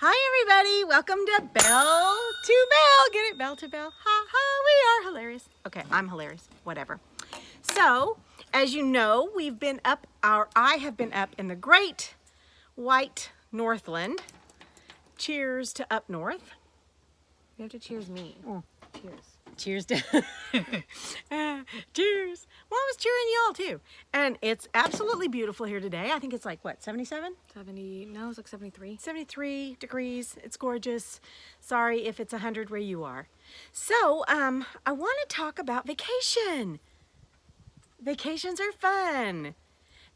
Hi everybody, welcome to Bell to Bell. Get it? Bell to Bell. Ha ha, we are hilarious. Okay, I'm hilarious. Whatever. So, as you know, I have been up in the great white Northland. Cheers to up north. You have to cheers me. Oh. Cheers. Cheers to cheers. Well, I was cheering y'all too. And it's absolutely beautiful here today. I think it's like what, 77? 70, no, it's like 73. 73 degrees. It's gorgeous. Sorry if it's 100 where you are. So, I want to talk about vacation. Vacations are fun.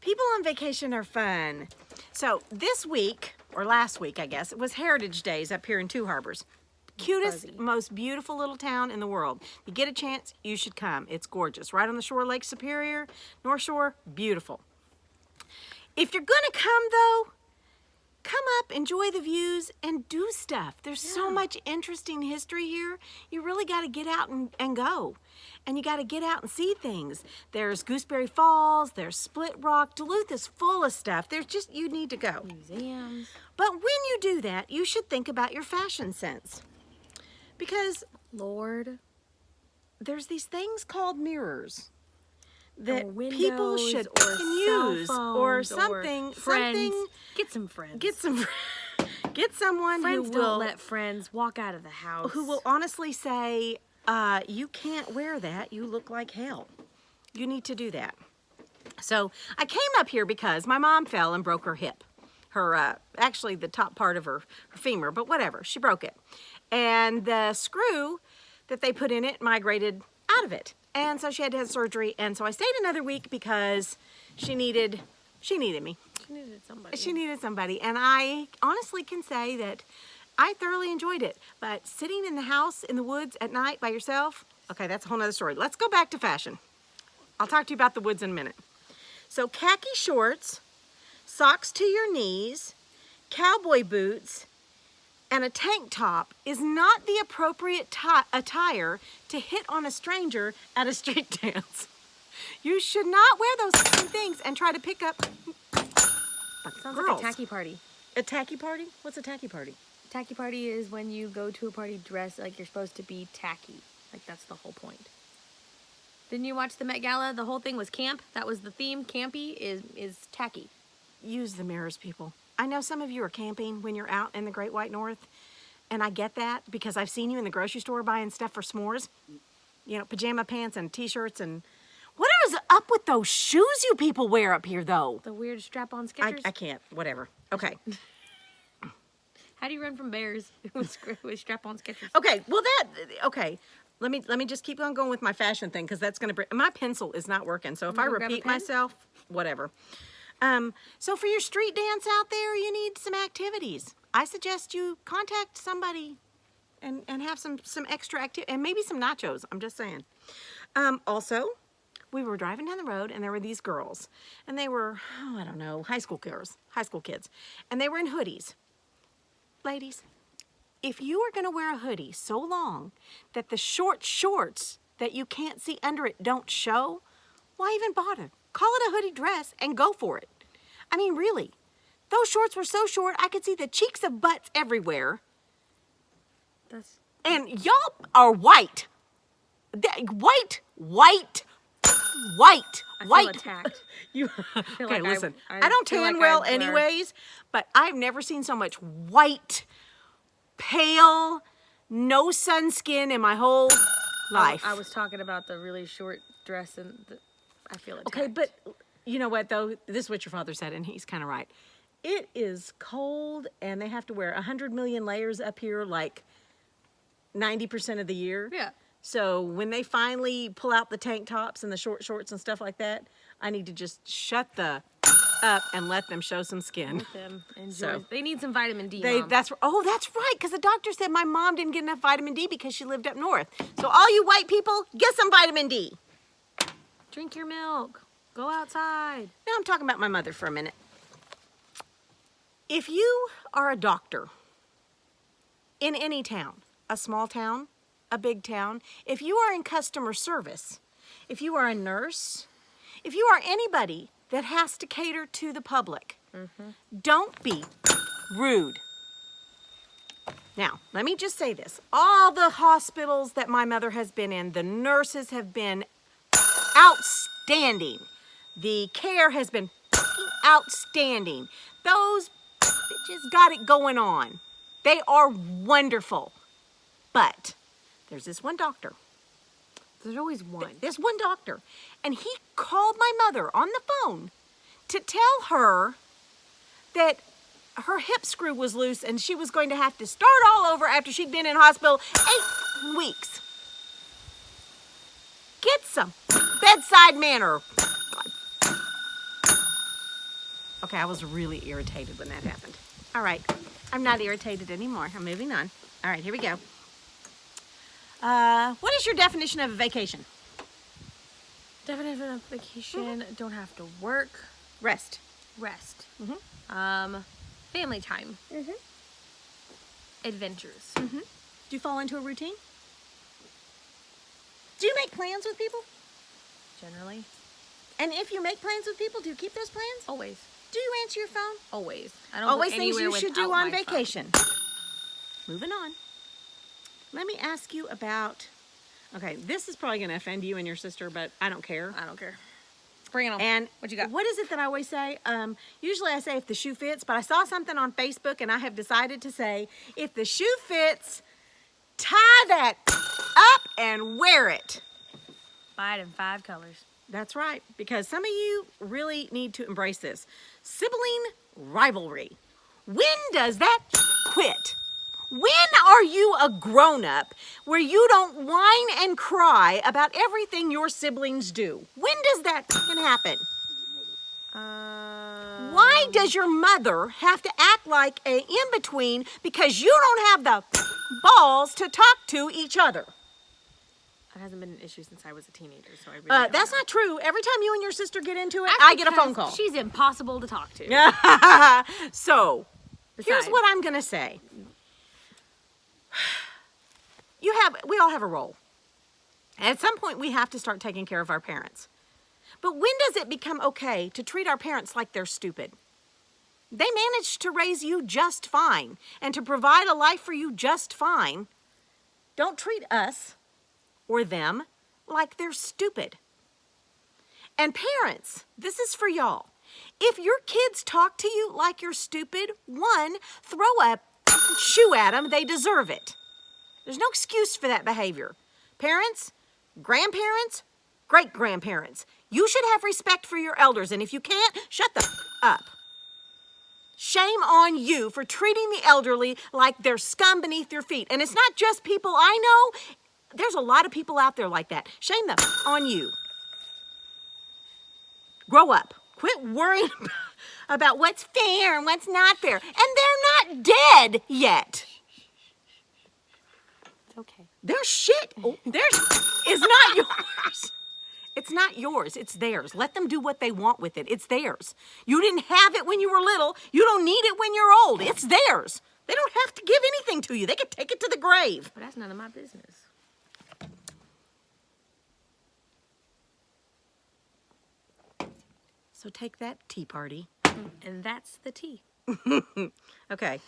People on vacation are fun. So this week, or last week I guess, it was Heritage Days up here in Two Harbors. Cutest, Fuzzy. most beautiful little town in the world. If you get a chance, you should come. It's gorgeous. Right on the shore of Lake Superior, North Shore, beautiful. If you're gonna come though, come up, enjoy the views, and do stuff. There's so much interesting history here. You really got to get out and go. And you got to get out and see things. There's Gooseberry Falls, there's Split Rock. Duluth is full of stuff. There's just, you need to go. Museums. But when you do that, you should think about your fashion sense. Because Lord. there's these things called mirrors that Or windows, people should or can cell use phones, or or something. friends. Get some friends. Get someone friends who don't will let friends walk out of the house. who will honestly say, you can't wear that. You look like hell. You need to do that. So I came up here because my mom fell and broke her hip. Actually the top part of her femur, but whatever, she broke it. And the screw that they put in it migrated out of it. And so she had to have surgery. And so I stayed another week because she needed me. She needed somebody. She needed somebody. And I honestly can say that I thoroughly enjoyed it. But sitting in the house in the woods at night by yourself, okay, that's a whole nother story. Let's go back to fashion. I'll talk to you about the woods in a minute. So khaki shorts, socks to your knees, cowboy boots, and a tank top is not the appropriate attire to hit on a stranger at a street dance. You should not wear those same things and try to pick up Sounds girls. like a tacky party. A tacky party? What's a tacky party? Tacky party is when you go to a party dressed like you're supposed to be tacky. Like that's the whole point. Didn't you watch the Met Gala? The whole thing was camp. That was the theme. Campy is tacky. Use the mirrors, people. I know some of you are camping when you're out in the Great White North, and I get that because I've seen you in the grocery store buying stuff for s'mores. You know, pajama pants and t-shirts and... What is up with those shoes you people wear up here, though? The weird strap-on Skechers. I can't. Whatever. Okay. How do you run from bears with strap-on Skechers? Okay. Well, okay. Let me just keep on going with my fashion thing because that's going to bring... My pencil is not working, so if I go grab a repeat pen? myself, whatever. So for your street dance out there, you need some activities. I suggest you contact somebody and have some extra activity and maybe some nachos. I'm just saying. Also, we were driving down the road and there were these girls and they were, I don't know, high school kids, and they were in hoodies. Ladies, if you are going to wear a hoodie so long that the short shorts that you can't see under it don't show, why even bother? Call it a hoodie dress and go for it. I mean, really. Those shorts were so short, I could see the cheeks of butts everywhere. And y'all are white. White. I feel attacked. Okay, like listen. I I don't feel tan like well I wear- anyways, but I've never seen so much white, pale, no sunskin in my whole life. I was talking about the really short dress and I feel attacked. Okay, but you know what, though? This is what your father said, and he's kind of right. It is cold, and they have to wear 100 million layers up here like 90% of the year. Yeah. So when they finally pull out the tank tops and the short shorts and stuff like that, I need to just shut the up and let them show some skin. Let them enjoy. So- They need some vitamin D, Mom. That's right, because the doctor said my mom didn't get enough vitamin D because she lived up north. So all you white people, get some vitamin D. Drink your milk. Go outside. Now I'm talking about my mother for a minute. If you are a doctor in any town, a small town, a big town, if you are in customer service, if you are a nurse, if you are anybody that has to cater to the public, don't be rude. Now, let me just say this. All the hospitals that my mother has been in, the nurses have been outstanding. The care has been outstanding. Those bitches got it going on. They are wonderful. But there's this one doctor. There's always one. There's one doctor. And he called my mother on the phone to tell her that her hip screw was loose and she was going to have to start all over after she'd been in hospital 8 weeks. Get some bedside manner. Okay, I was really irritated when that happened. All right, I'm not irritated anymore. I'm moving on. All right, here we go. What is your definition of a vacation? Definition of vacation, don't have to work, Rest. rest. Mm-hmm. Family time. Mm-hmm. Adventures. Mm-hmm. Do you fall into a routine? Do you make plans with people? Generally. And if you make plans with people, do you keep those plans? Always. Do you answer your phone? Always. I don't Always go things anywhere you should do without on my phone. vacation. Moving on. Let me ask you about, okay, this is probably going to offend you and your sister, but I don't care. I don't care. Bring it on. And what you got? What is it that I always say? Usually I say if the shoe fits, but I saw something on Facebook and I have decided to say, if the shoe fits, tie that up and wear it. Buy it in 5 colors. That's right, because some of you really need to embrace this. Sibling rivalry. When does that quit? When are you a grown-up where you don't whine and cry about everything your siblings do? When does that happen? Why does your mother have to act like an in-between because you don't have the balls to talk to each other? That hasn't been an issue since I was a teenager, so I really don't That's know. not true. Every time you and your sister get into it, That's I get a because phone call. She's impossible to talk to. So, here's Besides. what I'm going to say. We all have a role. At some point, we have to start taking care of our parents. But when does it become okay to treat our parents like they're stupid? They managed to raise you just fine and to provide a life for you just fine. Don't treat us or them like they're stupid. And parents, this is for y'all. If your kids talk to you like you're stupid, one, throw a shoe at them. They deserve it. There's no excuse for that behavior. Parents, grandparents, great-grandparents, you should have respect for your elders. And if you can't, shut the up. Shame on you for treating the elderly like they're scum beneath your feet. And it's not just people I know. There's a lot of people out there like that. Shame them on you. Grow up. Quit worrying about what's fair and what's not fair. And they're not dead yet. It's okay. Their shit, theirs is not yours. It's not yours. It's theirs. Let them do what they want with it. It's theirs. You didn't have it when you were little. You don't need it when you're old. It's theirs. They don't have to give anything to you. They can take it to the grave. But that's none of my business. So take that, tea party. And that's the tea. Okay.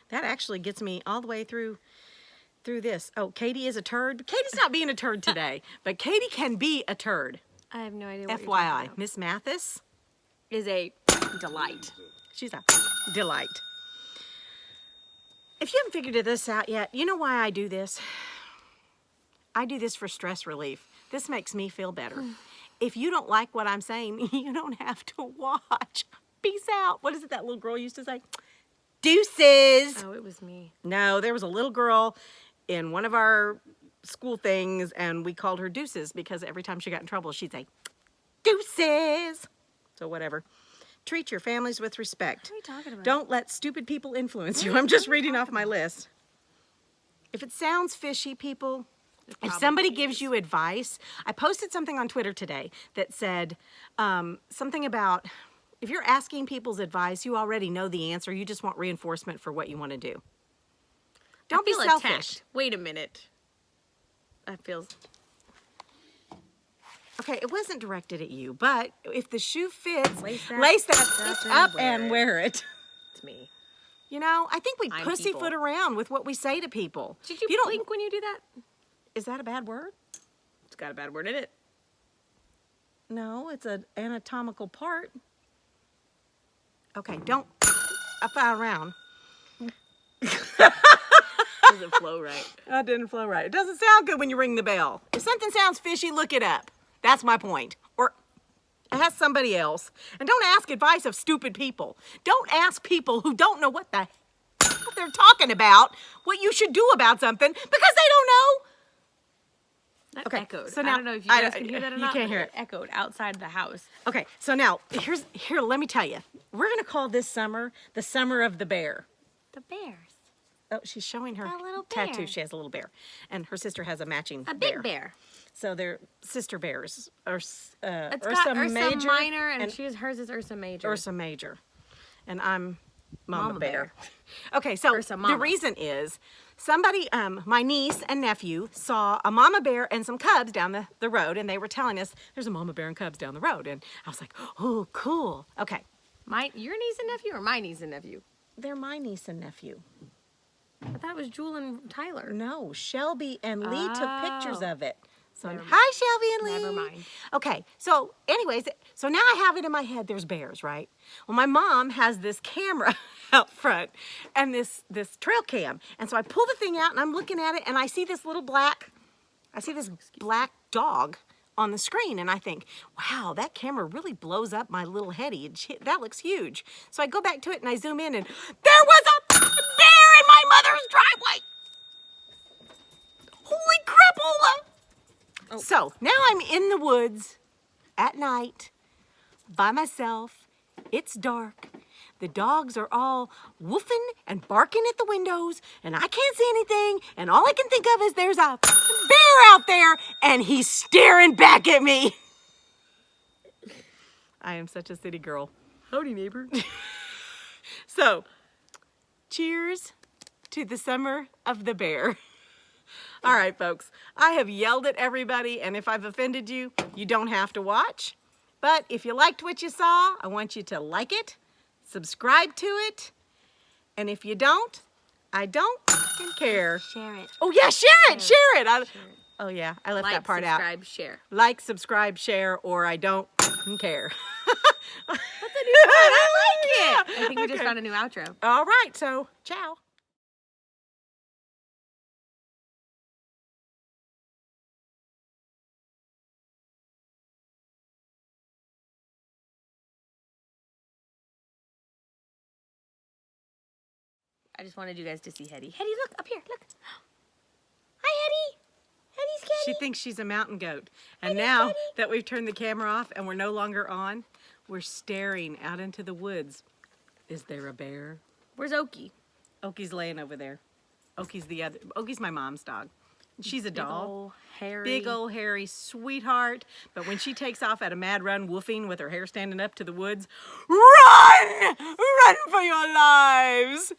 That actually gets me all the way through this. Oh, Katie is a turd. Katie's not being a turd today, but Katie can be a turd. I have no idea what you're FYI, talking about. Miss Mathis Is a delight. She's a delight. If you haven't figured this out yet, you know why I do this? I do this for stress relief. This makes me feel better. If you don't like what I'm saying, you don't have to watch. Peace out. What is it that little girl used to say? Deuces. Oh, it was me. No, there was a little girl in one of our school things, and we called her Deuces because every time she got in trouble, she'd say, Deuces. So whatever. Treat your families with respect. What are you talking about? Don't let stupid people influence you. I'm just reading off my list. If it sounds fishy, people, if somebody gives you advice, I posted something on Twitter today that said something about if you're asking people's advice, you already know the answer. You just want reinforcement for what you want to do. Don't be I feel selfish. attacked. Wait a minute. That feels... Okay, it wasn't directed at you, but if the shoe fits, Lace that lace that up up and wear it. It's me. You know, I think we I'm pussyfoot people. around with what we say to people. Did you If don't- blink when you do that? Is that a bad word? It's got a bad word in it. No, it's an anatomical part. Okay, don't fly around. Doesn't flow right. That didn't flow right. It doesn't sound good when you ring the bell. If something sounds fishy, look it up. That's my point. Or ask somebody else. And don't ask advice of stupid people. Don't ask people who don't know what the hell they're talking about, what you should do about something, because they don't know. That Okay, echoed. so I now- don't know if you guys can hear that or you not. can't but hear it. Echoed outside the house. Okay, so now, here, let me tell you. We're going to call this summer the summer of the bear. The bears. Oh, she's showing her A little tattoo. bear. She has a little bear. And her sister has a matching A big bear. So they're sister bears. It's Ursa got Ursa Major Minor, and hers is Ursa Major. Ursa Major. And I'm Mama, Mama Bear. Bear. Okay, so Ursa the Mama. reason is somebody, my niece and nephew saw a mama bear and some cubs down the road, and they were telling us there's a mama bear and cubs down the road. And I was like, oh, cool. Okay, Your niece and nephew or my niece and nephew? they're my niece and nephew. I thought it was Jewel and Tyler. No, Shelby and Lee took pictures Oh. of it. So, Never- hi, Shelby and Lee. Never mind. Okay, so anyways, so now I have it in my head, there's bears, right? Well, my mom has this camera out front and this trail cam. And so I pull the thing out and I'm looking at it and I see this black dog on the screen. And I think, wow, that camera really blows up my little heady. That looks huge. So I go back to it and I zoom in and there was a bear in my mother's driveway. Holy crapola! Oh. So now I'm in the woods at night by myself. It's dark. The dogs are all woofing and barking at the windows, and I can't see anything. And all I can think of is there's a bear out there, and he's staring back at me. I am such a city girl. Howdy, neighbor. So, cheers to the summer of the bear. All right, folks, I have yelled at everybody, and if I've offended you, you don't have to watch. But if you liked what you saw, I want you to like it, subscribe to it, and if you don't, I don't care. Share it. Oh, yeah, share it. Oh, yeah, I left that part out. Subscribe, share. Like, subscribe, share, or I don't care. That's a new one. I like it. Yeah. I think we just Okay. found a new outro. All right, so ciao. I just wanted you guys to see Hetty. Hetty, look up here. Look. Hi, Hetty. Hetty's She kitty. thinks she's a mountain goat. And now that we've turned the camera off and we're no longer on, we're staring out into the woods. Is there a bear? Where's Okie? Oki's laying over there. Oki's my mom's dog. She's a Big doll. ol' hairy. Big old hairy sweetheart. But when she takes off at a mad run woofing with her hair standing up to the woods, run! Run for your lives!